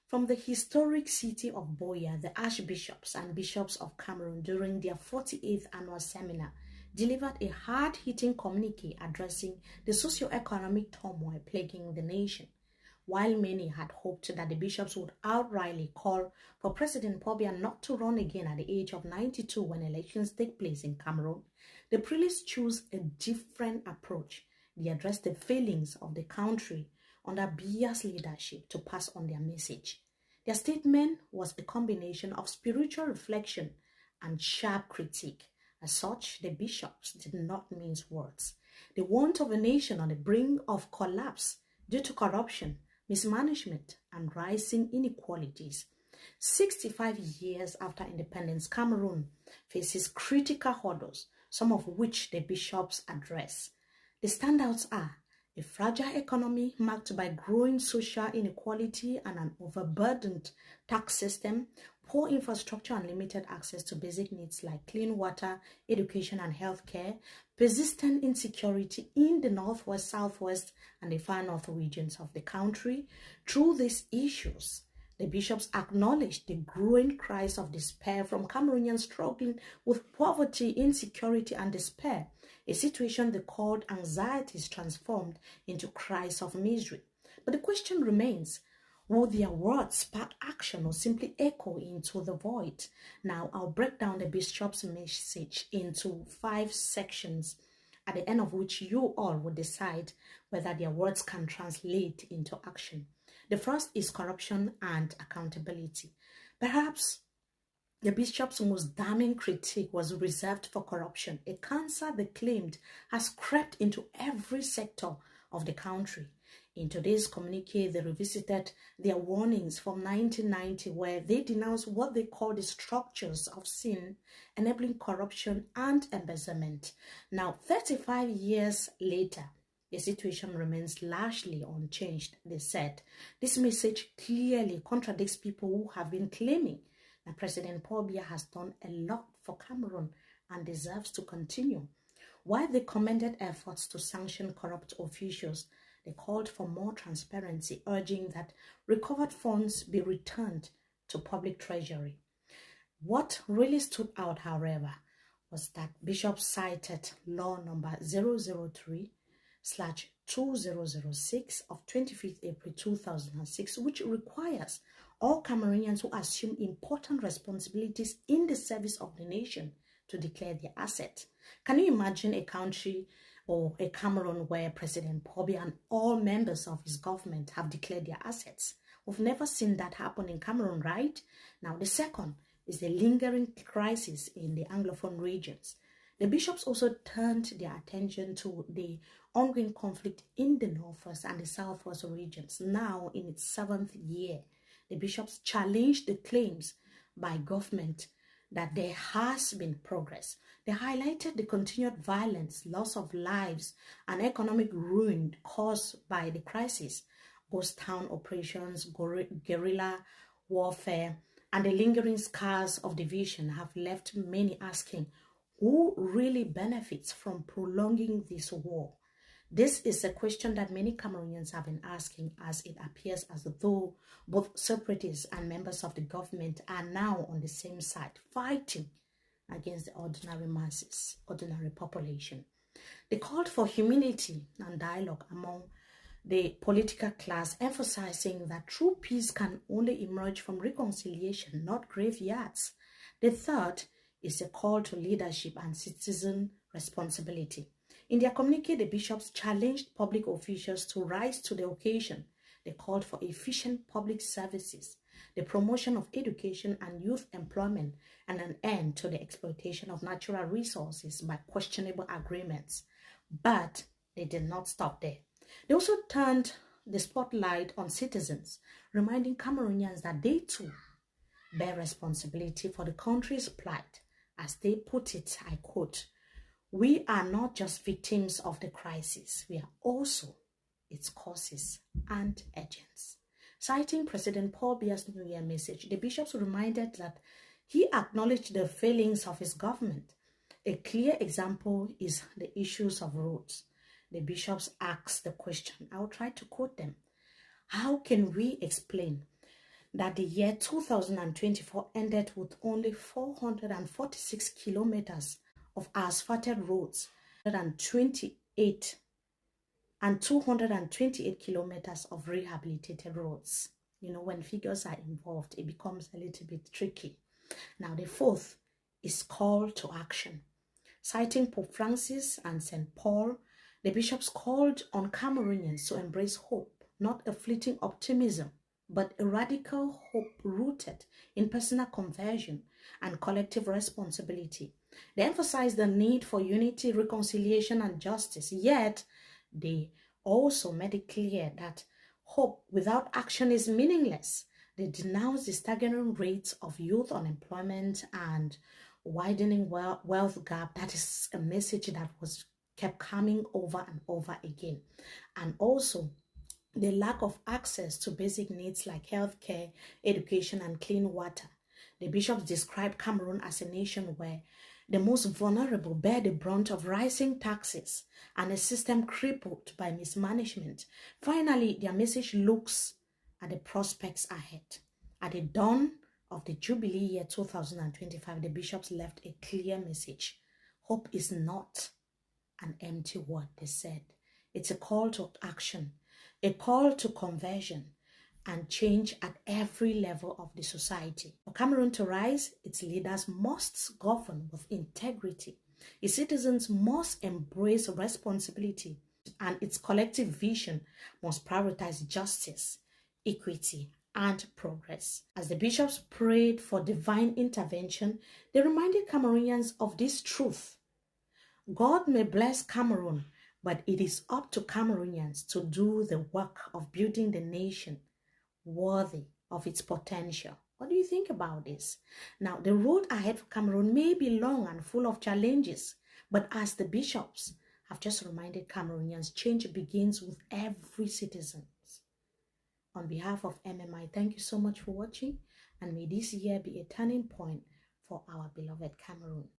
From the historic city of Biya, the archbishops and bishops of Cameroon during their 48th annual seminar delivered a hard-hitting communique addressing the socio-economic turmoil plaguing the nation. While many had hoped that the bishops would outrightly call for President Biya not to run again at the age of 92 when elections take place in Cameroon, the prelates chose a different approach. They addressed the failings of the country under Biya's leadership to pass on their message. Their statement was a combination of spiritual reflection and sharp critique. As such, the bishops did not mince words. The want of a nation on the brink of collapse due to corruption, mismanagement, and rising inequalities. 65 years after independence, Cameroon faces critical hurdles, some of which the bishops address. The standouts are a fragile economy marked by growing social inequality and an overburdened tax system, poor infrastructure and limited access to basic needs like clean water, education and healthcare, persistent insecurity in the northwest, southwest, and the far north regions of the country. Through these issues, the bishops acknowledged the growing cries of despair from Cameroonians struggling with poverty, insecurity, and despair, a situation they called anxieties transformed into cries of misery. But the question remains, will their words spark action or simply echo into the void? Now, I'll break down the bishop's message into 5 sections, at the end of which you all will decide whether their words can translate into action. The first is corruption and accountability. Perhaps the bishop's most damning critique was reserved for corruption, a cancer they claimed has crept into every sector of the country. In today's communique, they revisited their warnings from 1990, where they denounced what they call the structures of sin, enabling corruption and embezzlement. Now, 35 years later, the situation remains largely unchanged, they said. This message clearly contradicts people who have been claiming that President Biya has done a lot for Cameroon and deserves to continue. While they commended efforts to sanction corrupt officials, they called for more transparency, urging that recovered funds be returned to public treasury. What really stood out, however, was that bishops cited law number 003/2006 of 25th April 2006, which requires all Cameroonians who assume important responsibilities in the service of the nation to declare their assets. Can you imagine a country or a Cameroon where President Biya and all members of his government have declared their assets? We've never seen that happen in Cameroon, right? Now, the second is the lingering crisis in the Anglophone regions. The bishops also turned their attention to the ongoing conflict in the northwest and the southwest regions. Now, in its 7th year, the bishops challenged the claims by government that there has been progress. They highlighted the continued violence, loss of lives, and economic ruin caused by the crisis. Ghost town operations, guerrilla warfare, and the lingering scars of division have left many asking, who really benefits from prolonging this war? This is a question that many Cameroonians have been asking, as it appears as though both separatists and members of the government are now on the same side, fighting against the ordinary masses, ordinary population. They called for humility and dialogue among the political class, emphasizing that true peace can only emerge from reconciliation, not graveyards. The third is a call to leadership and citizen responsibility. In their communique, the bishops challenged public officials to rise to the occasion. They called for efficient public services, the promotion of education and youth employment, and an end to the exploitation of natural resources by questionable agreements. But they did not stop there. They also turned the spotlight on citizens, reminding Cameroonians that they too bear responsibility for the country's plight. As they put it, I quote, "We are not just victims of the crisis, we are also its causes and agents." Citing President Biya's New Year message, the bishops reminded that he acknowledged the failings of his government. A clear example is the issues of roads. The bishops asked the question, I'll try to quote them, how can we explain that the year 2024 ended with only 446 kilometers of asphalted roads and 228 kilometers of rehabilitated roads. You know, when figures are involved, it becomes a little bit tricky. Now, the fourth is call to action. Citing Pope Francis and St. Paul, the bishops called on Cameroonians to embrace hope, not a fleeting optimism, but a radical hope rooted in personal conversion and collective responsibility. They emphasized the need for unity, reconciliation, and justice, yet they also made it clear that hope without action is meaningless. They denounced the staggering rates of youth unemployment and widening wealth gap. That is a message that was kept coming over and over again. And also the lack of access to basic needs like healthcare, education, and clean water. The bishops described Cameroon as a nation where the most vulnerable bear the brunt of rising taxes and a system crippled by mismanagement. Finally, their message looks at the prospects ahead. At the dawn of the Jubilee year 2025, the bishops left a clear message. Hope is not an empty word, they said. It's a call to action, a call to conversion and change at every level of the society. For Cameroon to rise, its leaders must govern with integrity. Its citizens must embrace responsibility, and its collective vision must prioritize justice, equity, and progress. As the bishops prayed for divine intervention, they reminded Cameroonians of this truth. God may bless Cameroon, but it is up to Cameroonians to do the work of building the nation worthy of its potential. What do you think about this? Now, the road ahead for Cameroon may be long and full of challenges, but as the bishops have just reminded Cameroonians, change begins with every citizen. On behalf of MMI, thank you so much for watching, and may this year be a turning point for our beloved Cameroon.